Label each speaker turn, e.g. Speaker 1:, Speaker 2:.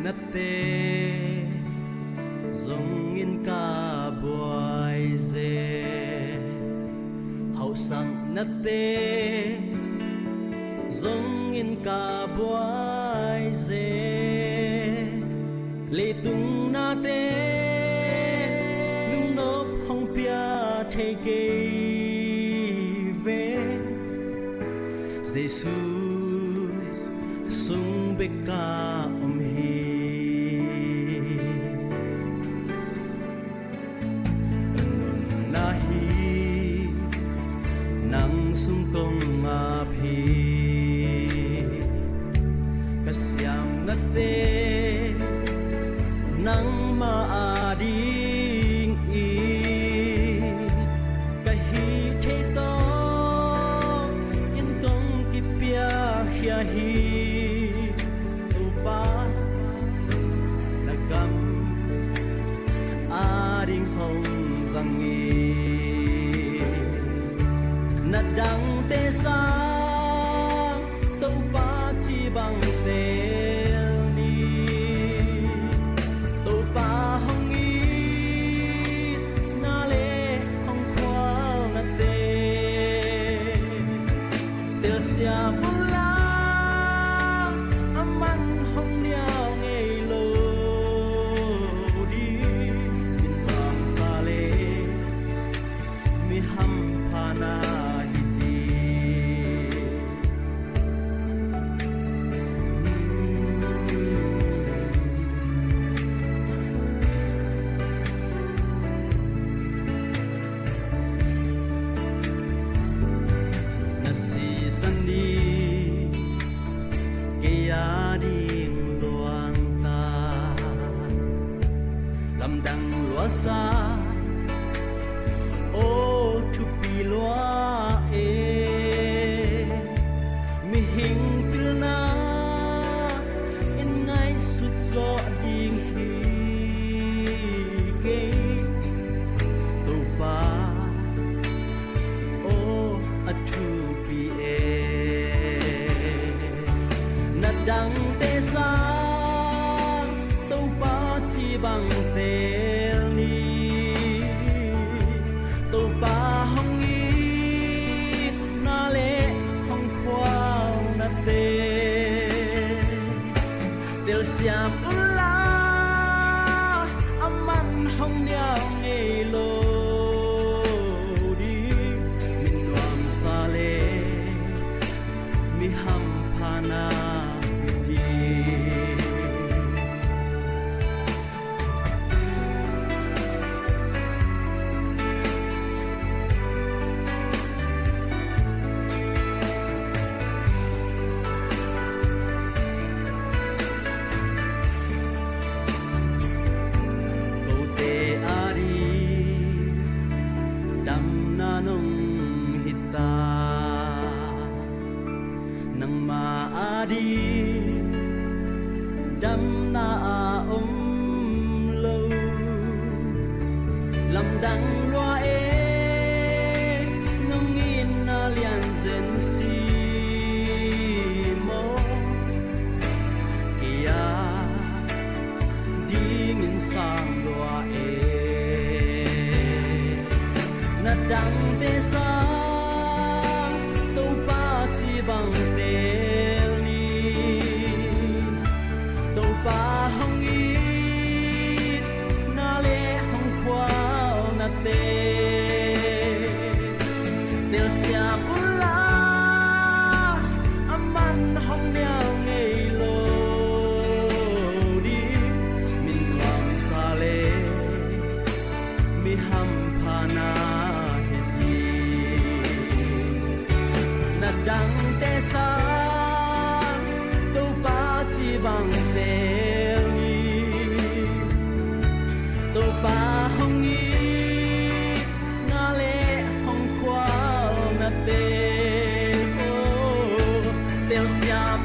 Speaker 1: nát tê dòng in ca buai dê hậu sang nát tê dòng in ca buai dê lệ tung na tê nung nộp hong pia thay kê về Giêsu sung beka hi nun na hi nang sung kong ap hi kasyam na te nang maading i kahi the to in kong kipia hia hi upa nagam ading hong zangi nadang te sa tông pa chi bằng te ni tô pa hong i na le hong khoa na te tel sia mula aman hong niao ngei lo di min pang sa le mi ham phana sa ô chu pi loa e mi hing tu na in ngai sut zo ding hi ke tu pa ô a chu pi e na dang te sa tu pa chi bang te siam ula aman hong niao ngei lo di min wang sa le mi ham phana di nang maadi đam na lâu làm đắng loa e nông in na lian zen si mo kia ding in sang loa e na đắng te sa bằng te ni tô pa hong i na le hong khoa na te tel siam ula aman hong niao ngei lo di min wang sa le mi ham phana đắng te sa tô pa chi bằng te ni tô pa hong i na le hong khoa na te tel siam